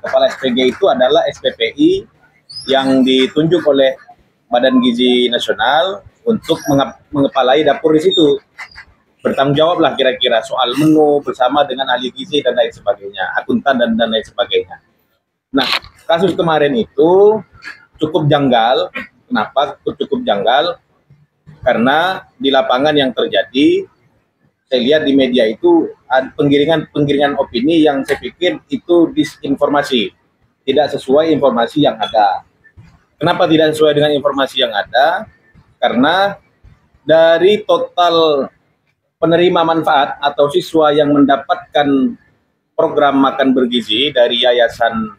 Kepala SPG itu adalah SPPI yang ditunjuk oleh Badan Gizi Nasional untuk mengepalai dapur di situ. Bertanggung jawab lah kira-kira soal menu bersama dengan ahli gizi dan lain sebagainya, akuntan dan lain sebagainya. Nah, kasus kemarin itu cukup janggal. Kenapa cukup janggal? Karena di lapangan yang terjadi, saya lihat di media itu ada penggiringan opini yang saya pikir itu disinformasi, tidak sesuai informasi yang ada. Kenapa tidak sesuai dengan informasi yang ada? Karena dari total penerima manfaat atau siswa yang mendapatkan program makan bergizi dari yayasan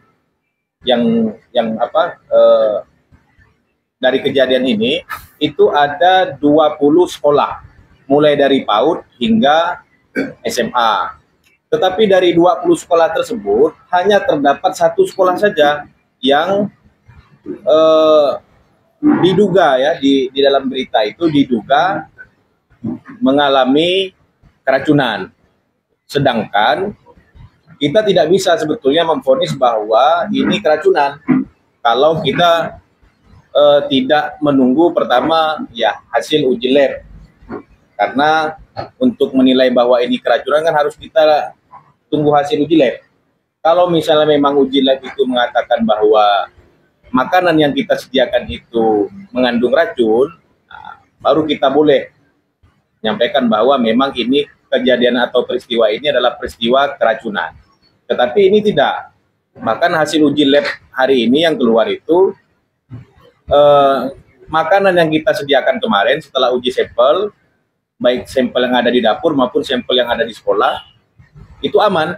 dari kejadian ini, itu ada 20 sekolah, mulai dari PAUD hingga SMA. Tetapi dari 20 sekolah tersebut, hanya terdapat 1 sekolah saja yang diduga ya, di dalam berita itu diduga mengalami keracunan. Sedangkan kita tidak bisa sebetulnya memvonis bahwa ini keracunan kalau kita tidak menunggu pertama ya hasil uji lab, karena untuk menilai bahwa ini keracunan kan harus kita tunggu hasil uji lab. Kalau misalnya memang uji lab itu mengatakan bahwa makanan yang kita sediakan itu mengandung racun, nah, baru kita boleh menyampaikan bahwa memang ini kejadian atau peristiwa ini adalah peristiwa keracunan. Tetapi ini tidak. Bahkan hasil uji lab hari ini yang keluar itu makanan yang kita sediakan kemarin setelah uji sampel, baik sampel yang ada di dapur maupun sampel yang ada di sekolah, itu aman.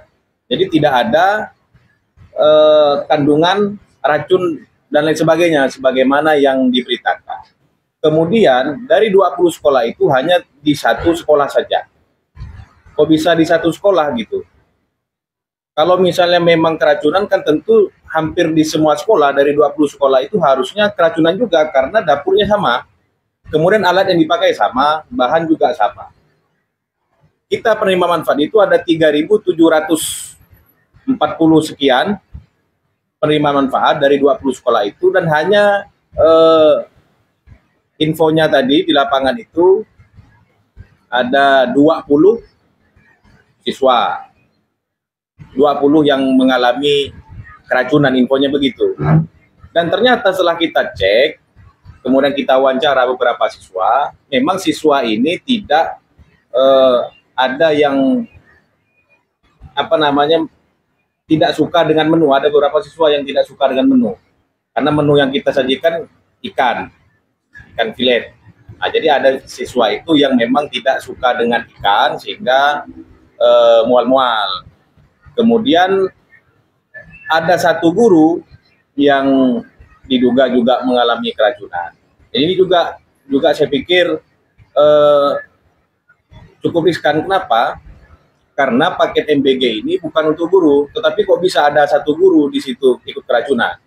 Jadi tidak ada kandungan racun dan lain sebagainya sebagaimana yang diberitakan. Kemudian dari 20 sekolah itu hanya di 1 sekolah saja. Kok bisa di 1 sekolah gitu? Kalau misalnya memang keracunan kan tentu hampir di semua sekolah, dari 20 sekolah itu harusnya keracunan juga karena dapurnya sama. Kemudian alat yang dipakai sama, bahan juga sama. Kita penerima manfaat itu ada 3.740 sekian penerima manfaat dari 20 sekolah itu, dan hanya infonya tadi di lapangan itu ada 20 siswa. 20 yang mengalami keracunan, infonya begitu. Dan ternyata setelah kita cek, kemudian kita wawancara beberapa siswa, memang siswa ini tidak ada yang tidak suka dengan menu. Ada beberapa siswa yang tidak suka dengan menu, karena menu yang kita sajikan ikan filet. Nah, jadi ada siswa itu yang memang tidak suka dengan ikan sehingga mual-mual. Kemudian ada 1 guru yang diduga juga mengalami keracunan. Ini juga saya pikir cukup riskan. Kenapa? Karena paket MBG ini bukan untuk guru, tetapi kok bisa ada 1 guru di situ ikut keracunan.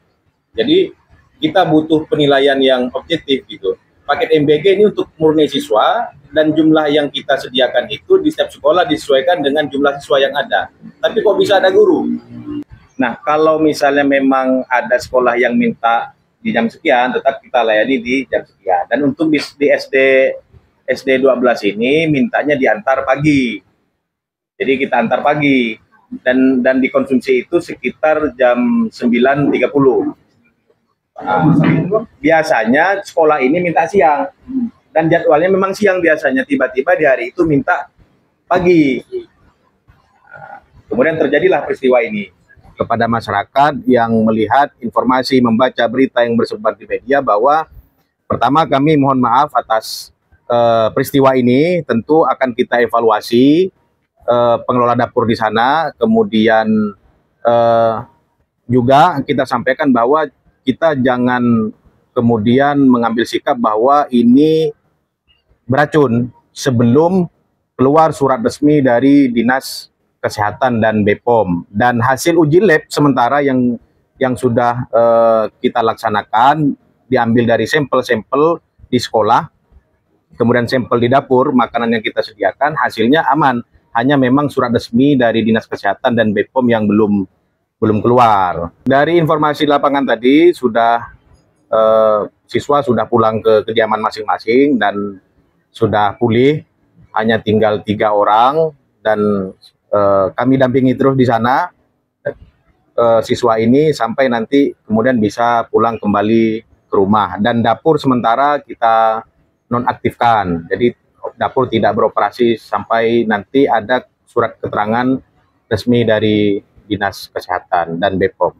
Jadi kita butuh penilaian yang objektif gitu. Paket MBG ini untuk murni siswa, dan jumlah yang kita sediakan itu di setiap sekolah disesuaikan dengan jumlah siswa yang ada. Tapi kok bisa ada guru? Nah, kalau misalnya memang ada sekolah yang minta di jam sekian, tetap kita layani di jam sekian. Dan untuk di SD 12 ini mintanya diantar pagi. Jadi kita antar pagi, dan dikonsumsi itu sekitar jam 9.30. Biasanya sekolah ini minta siang, dan jadwalnya memang siang biasanya, tiba-tiba di hari itu minta pagi. Kemudian terjadilah peristiwa ini. Kepada masyarakat yang melihat informasi, membaca berita yang bersebar di media, bahwa pertama kami mohon maaf atas peristiwa ini. Tentu akan kita evaluasi pengelola dapur di sana. Kemudian juga kita sampaikan bahwa kita jangan kemudian mengambil sikap bahwa ini beracun sebelum keluar surat resmi dari Dinas Kesehatan dan BPOM. Dan hasil uji lab sementara yang sudah kita laksanakan, diambil dari sampel-sampel di sekolah, kemudian sampel di dapur, makanan yang kita sediakan, hasilnya aman. Hanya memang surat resmi dari Dinas Kesehatan dan BPOM yang belum belum keluar. Dari informasi lapangan tadi siswa sudah pulang ke kediaman masing-masing dan sudah pulih, hanya tinggal 3 orang dan kami dampingi terus di sana siswa ini sampai nanti kemudian bisa pulang kembali ke rumah, dan dapur sementara kita nonaktifkan, jadi dapur tidak beroperasi sampai nanti ada surat keterangan resmi dari Dinas Kesehatan dan BPOM.